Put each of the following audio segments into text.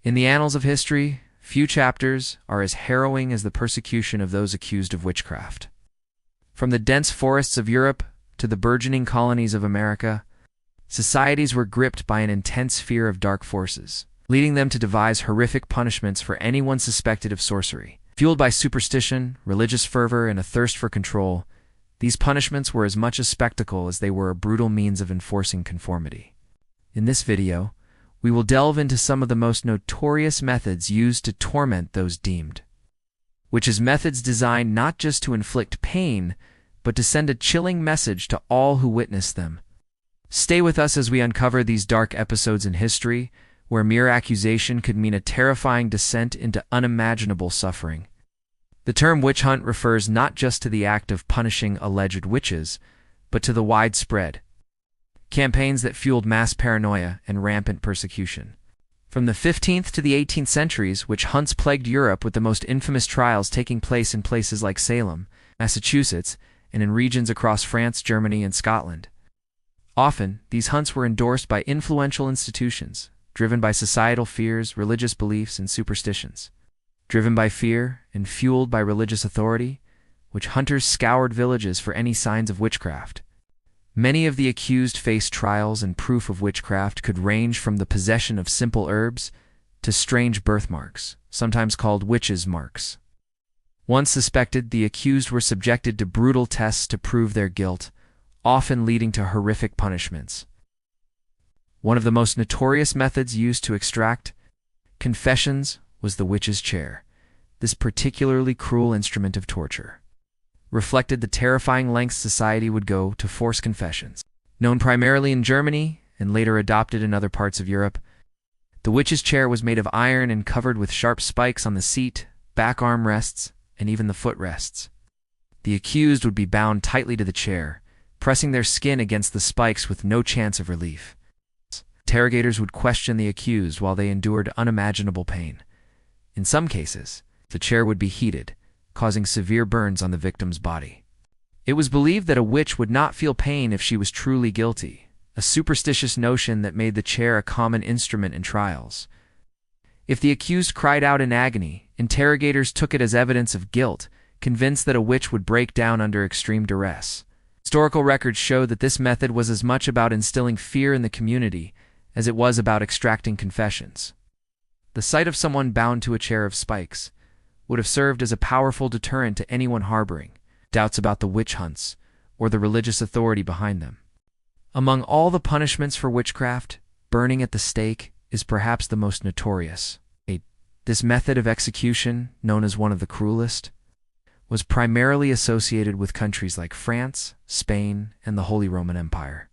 In the annals of history, few chapters are as harrowing as the persecution of those accused of witchcraft. From the dense forests of Europe to the burgeoning colonies of America, societies were gripped by an intense fear of dark forces, leading them to devise horrific punishments for anyone suspected of sorcery. Fueled by superstition, religious fervor, and a thirst for control, these punishments were as much a spectacle as they were a brutal means of enforcing conformity. In this video, we will delve into some of the most notorious methods used to torment those deemed, which is methods designed not just to inflict pain, but to send a chilling message to all who witness them. Stay with us as we uncover these dark episodes in history, where mere accusation could mean a terrifying descent into unimaginable suffering. The term witch hunt refers not just to the act of punishing alleged witches, but to the widespread campaigns that fueled mass paranoia and rampant persecution. From the 15th to the 18th centuries, witch hunts plagued Europe, with the most infamous trials taking place in places like Salem, Massachusetts, and in regions across France, Germany, and Scotland. Often, these hunts were endorsed by influential institutions, driven by societal fears, religious beliefs, and superstitions. Driven by fear and fueled by religious authority, witch hunters scoured villages for any signs of witchcraft. Many of the accused faced trials, and proof of witchcraft could range from the possession of simple herbs to strange birthmarks, sometimes called witches' marks. Once suspected, the accused were subjected to brutal tests to prove their guilt, often leading to horrific punishments. One of the most notorious methods used to extract confessions was the witch's chair. This particularly cruel instrument of torture reflected the terrifying lengths society would go to force confessions. Known primarily in Germany and later adopted in other parts of Europe, the witch's chair was made of iron and covered with sharp spikes on the seat, back armrests, and even the footrests. The accused would be bound tightly to the chair, pressing their skin against the spikes with no chance of relief. Interrogators would question the accused while they endured unimaginable pain. In some cases, the chair would be heated, causing severe burns on the victim's body. It was believed that a witch would not feel pain if she was truly guilty, a superstitious notion that made the chair a common instrument in trials. If the accused cried out in agony, interrogators took it as evidence of guilt, convinced that a witch would break down under extreme duress. Historical records show that this method was as much about instilling fear in the community as it was about extracting confessions. The sight of someone bound to a chair of spikes would have served as a powerful deterrent to anyone harboring doubts about the witch hunts or the religious authority behind them. Among all the punishments for witchcraft, burning at the stake is perhaps the most notorious. This method of execution, known as one of the cruelest, was primarily associated with countries like France, Spain, and the Holy Roman Empire.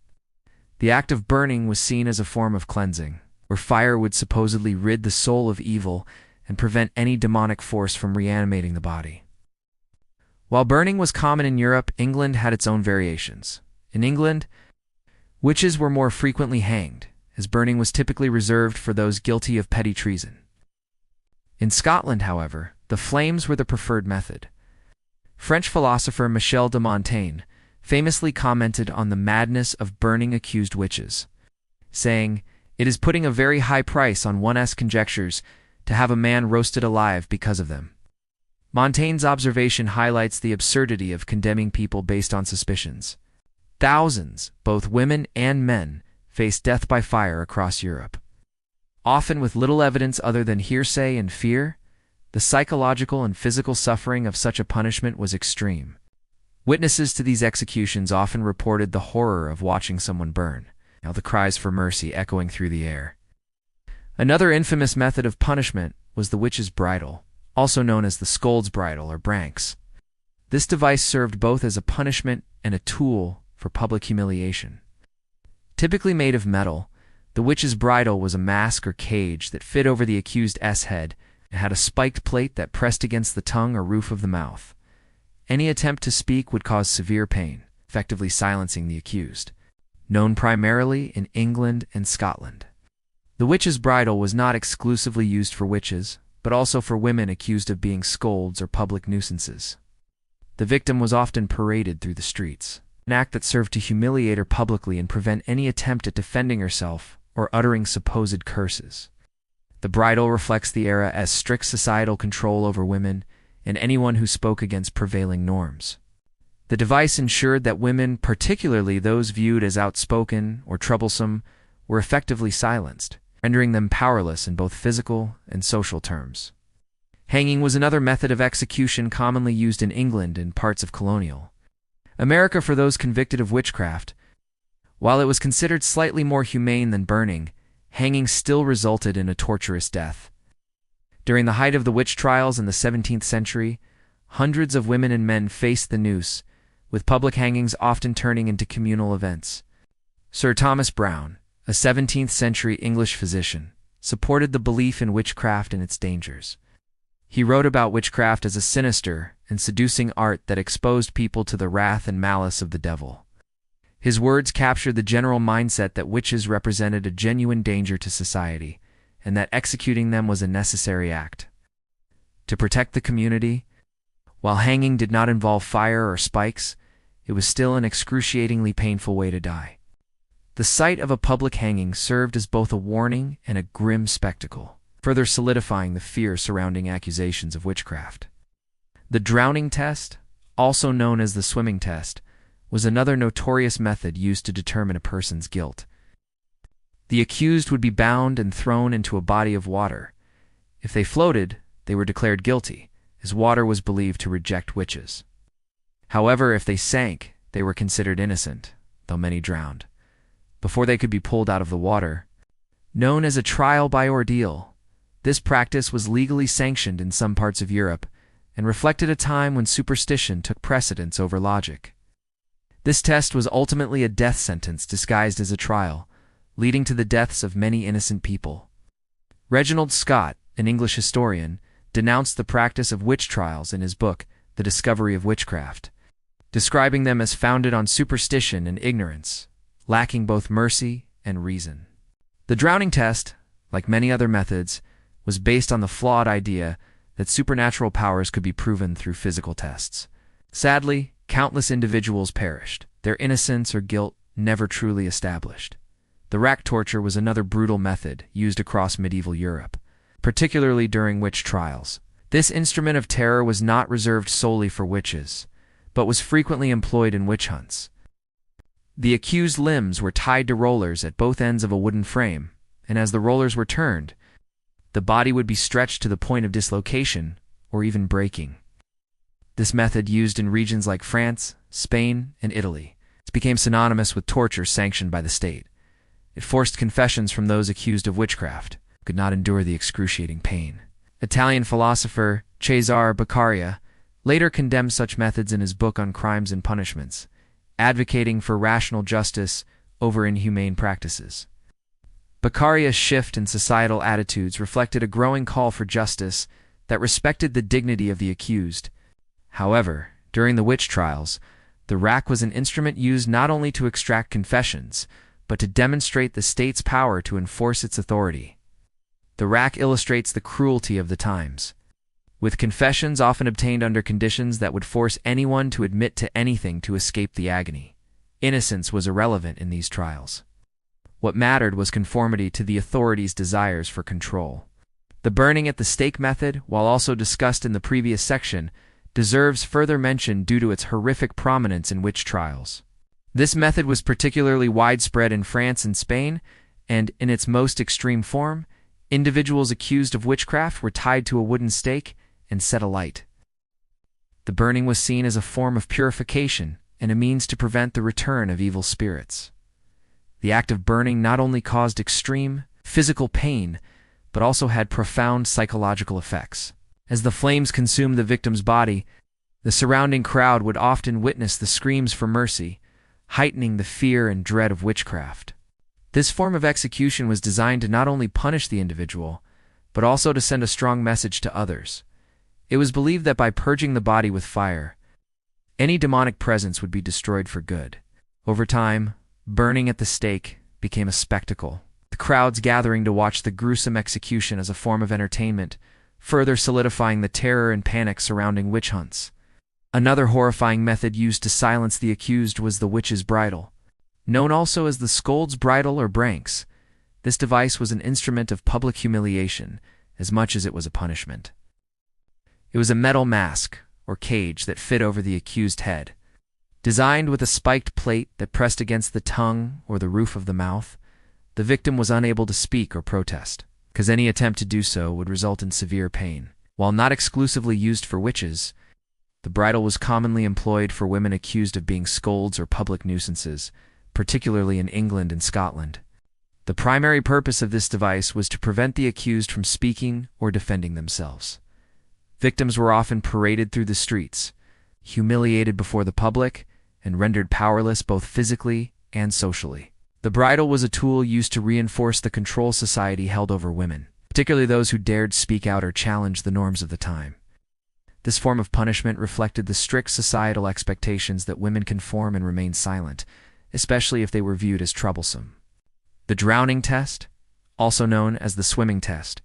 The act of burning was seen as a form of cleansing, where fire would supposedly rid the soul of evil and prevent any demonic force from reanimating the body. While burning was common in Europe, England had its own variations. In England, witches were more frequently hanged, as burning was typically reserved for those guilty of petty treason. In Scotland, however, the flames were the preferred method. French philosopher Michel de Montaigne famously commented on the madness of burning accused witches, saying, "It is putting a very high price on one's conjectures to have a man roasted alive because of them." Montaigne's observation highlights the absurdity of condemning people based on suspicions. Thousands, both women and men, faced death by fire across Europe. Often with little evidence other than hearsay and fear, the psychological and physical suffering of such a punishment was extreme. Witnesses to these executions often reported the horror of watching someone burn, the cries for mercy echoing through the air. Another infamous method of punishment was the witch's bridle, also known as the scold's bridle or branks. This device served both as a punishment and a tool for public humiliation. Typically made of metal, the witch's bridle was a mask or cage that fit over the accused's head and had a spiked plate that pressed against the tongue or roof of the mouth. Any attempt to speak would cause severe pain, effectively silencing the accused. Known primarily in England and Scotland, the witch's bridle was not exclusively used for witches, but also for women accused of being scolds or public nuisances. The victim was often paraded through the streets, an act that served to humiliate her publicly and prevent any attempt at defending herself or uttering supposed curses. The bridle reflects the era as strict societal control over women and anyone who spoke against prevailing norms. The device ensured that women, particularly those viewed as outspoken or troublesome, were effectively silenced, rendering them powerless in both physical and social terms. Hanging was another method of execution commonly used in England and parts of colonial America for those convicted of witchcraft. While it was considered slightly more humane than burning, hanging still resulted in a torturous death. During the height of the witch trials in the 17th century, hundreds of women and men faced the noose, with public hangings often turning into communal events. Sir Thomas Browne, a 17th-century English physician, supported the belief in witchcraft and its dangers. He wrote about witchcraft as a sinister and seducing art that exposed people to the wrath and malice of the devil. His words captured the general mindset that witches represented a genuine danger to society, and that executing them was a necessary act. To protect the community, while hanging did not involve fire or spikes, it was still an excruciatingly painful way to die. The sight of a public hanging served as both a warning and a grim spectacle, further solidifying the fear surrounding accusations of witchcraft. The drowning test, also known as the swimming test, was another notorious method used to determine a person's guilt. The accused would be bound and thrown into a body of water. If they floated, they were declared guilty, as water was believed to reject witches. However, if they sank, they were considered innocent, though many drowned, before they could be pulled out of the water. Known as a trial by ordeal, this practice was legally sanctioned in some parts of Europe and reflected a time when superstition took precedence over logic. This test was ultimately a death sentence disguised as a trial, leading to the deaths of many innocent people. Reginald Scott, an English historian, denounced the practice of witch trials in his book, The Discovery of Witchcraft, describing them as founded on superstition and ignorance, lacking both mercy and reason. The drowning test, like many other methods, was based on the flawed idea that supernatural powers could be proven through physical tests. Sadly, countless individuals perished, their innocence or guilt never truly established. The rack torture was another brutal method used across medieval Europe, particularly during witch trials. This instrument of terror was not reserved solely for witches, but was frequently employed in witch hunts. The accused limbs were tied to rollers at both ends of a wooden frame, and as the rollers were turned, the body would be stretched to the point of dislocation or even breaking. This method, used in regions like France, Spain, and Italy, became synonymous with torture sanctioned by the state. It forced confessions from those accused of witchcraft, who could not endure the excruciating pain. Italian philosopher Cesare Beccaria later condemned such methods in his book on crimes and punishments, advocating for rational justice over inhumane practices. Beccaria's shift in societal attitudes reflected a growing call for justice that respected the dignity of the accused. However, during the witch trials, the rack was an instrument used not only to extract confessions, but to demonstrate the state's power to enforce its authority. The rack illustrates the cruelty of the times, with confessions often obtained under conditions that would force anyone to admit to anything to escape the agony. Innocence was irrelevant in these trials. What mattered was conformity to the authorities' desires for control. The burning at the stake method, while also discussed in the previous section, deserves further mention due to its horrific prominence in witch trials. This method was particularly widespread in France and Spain, and in its most extreme form, individuals accused of witchcraft were tied to a wooden stake and set alight. The burning was seen as a form of purification and a means to prevent the return of evil spirits. The act of burning not only caused extreme physical pain, but also had profound psychological effects. As the flames consumed the victim's body, the surrounding crowd would often witness the screams for mercy, heightening the fear and dread of witchcraft. This form of execution was designed to not only punish the individual, but also to send a strong message to others. It was believed that by purging the body with fire, any demonic presence would be destroyed for good. Over time, burning at the stake became a spectacle, the crowds gathering to watch the gruesome execution as a form of entertainment, further solidifying the terror and panic surrounding witch hunts. Another horrifying method used to silence the accused was the witch's bridle, known also as the scold's bridle or branks. This device was an instrument of public humiliation as much as it was a punishment. It was a metal mask, or cage, that fit over the accused head. Designed with a spiked plate that pressed against the tongue or the roof of the mouth, the victim was unable to speak or protest, because any attempt to do so would result in severe pain. While not exclusively used for witches, the bridle was commonly employed for women accused of being scolds or public nuisances, particularly in England and Scotland. The primary purpose of this device was to prevent the accused from speaking or defending themselves. Victims were often paraded through the streets, humiliated before the public, and rendered powerless both physically and socially. The bridle was a tool used to reinforce the control society held over women, particularly those who dared speak out or challenge the norms of the time. This form of punishment reflected the strict societal expectations that women conform and remain silent, especially if they were viewed as troublesome. The drowning test, also known as the swimming test,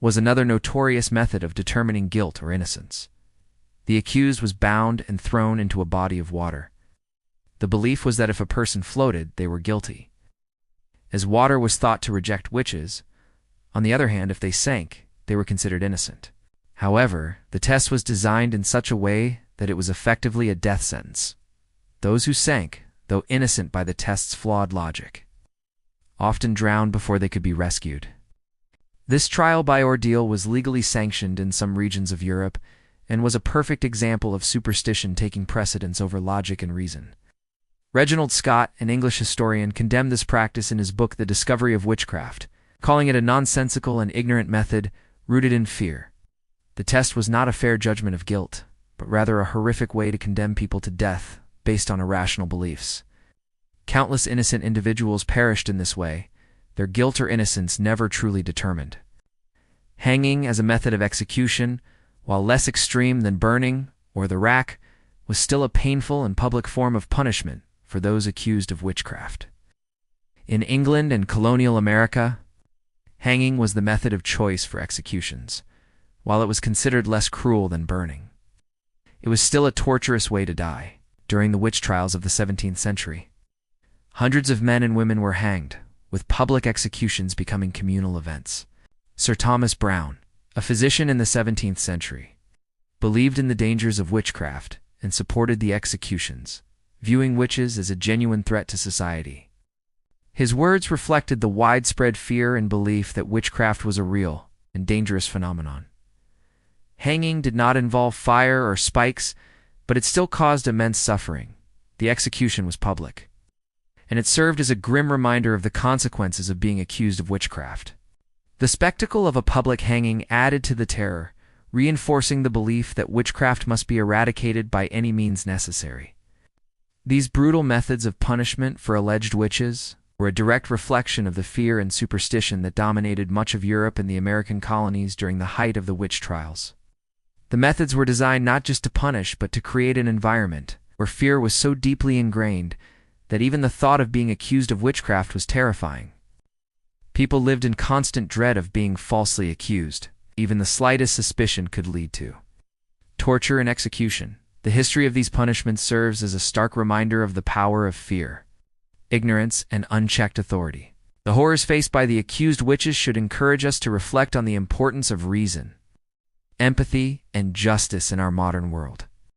was another notorious method of determining guilt or innocence. The accused was bound and thrown into a body of water. The belief was that if a person floated, they were guilty. As water was thought to reject witches, on the other hand, if they sank, they were considered innocent. However, the test was designed in such a way that it was effectively a death sentence. Those who sank, though innocent by the test's flawed logic, often drowned before they could be rescued. This trial by ordeal was legally sanctioned in some regions of Europe and was a perfect example of superstition taking precedence over logic and reason. Reginald Scott, an English historian, condemned this practice in his book The Discovery of Witchcraft, calling it a nonsensical and ignorant method rooted in fear. The test was not a fair judgment of guilt, but rather a horrific way to condemn people to death based on irrational beliefs. Countless innocent individuals perished in this way, their guilt or innocence never truly determined. Hanging as a method of execution, while less extreme than burning or the rack, was still a painful and public form of punishment for those accused of witchcraft. In England and colonial America, hanging was the method of choice for executions, while it was considered less cruel than burning. It was still a torturous way to die. During the witch trials of the 17th century, hundreds of men and women were hanged, with public executions becoming communal events. Sir Thomas Browne, a physician in the 17th century, believed in the dangers of witchcraft and supported the executions, viewing witches as a genuine threat to society. His words reflected the widespread fear and belief that witchcraft was a real and dangerous phenomenon. Hanging did not involve fire or spikes, but it still caused immense suffering. The execution was public, and it served as a grim reminder of the consequences of being accused of witchcraft. The spectacle of a public hanging added to the terror, reinforcing the belief that witchcraft must be eradicated by any means necessary. These brutal methods of punishment for alleged witches were a direct reflection of the fear and superstition that dominated much of Europe and the American colonies during the height of the witch trials. The methods were designed not just to punish, but to create an environment where fear was so deeply ingrained that even the thought of being accused of witchcraft was terrifying. People lived in constant dread of being falsely accused. Even the slightest suspicion could lead to torture and execution. The history of these punishments serves as a stark reminder of the power of fear, ignorance, and unchecked authority. The horrors faced by the accused witches should encourage us to reflect on the importance of reason, empathy, and justice in our modern world.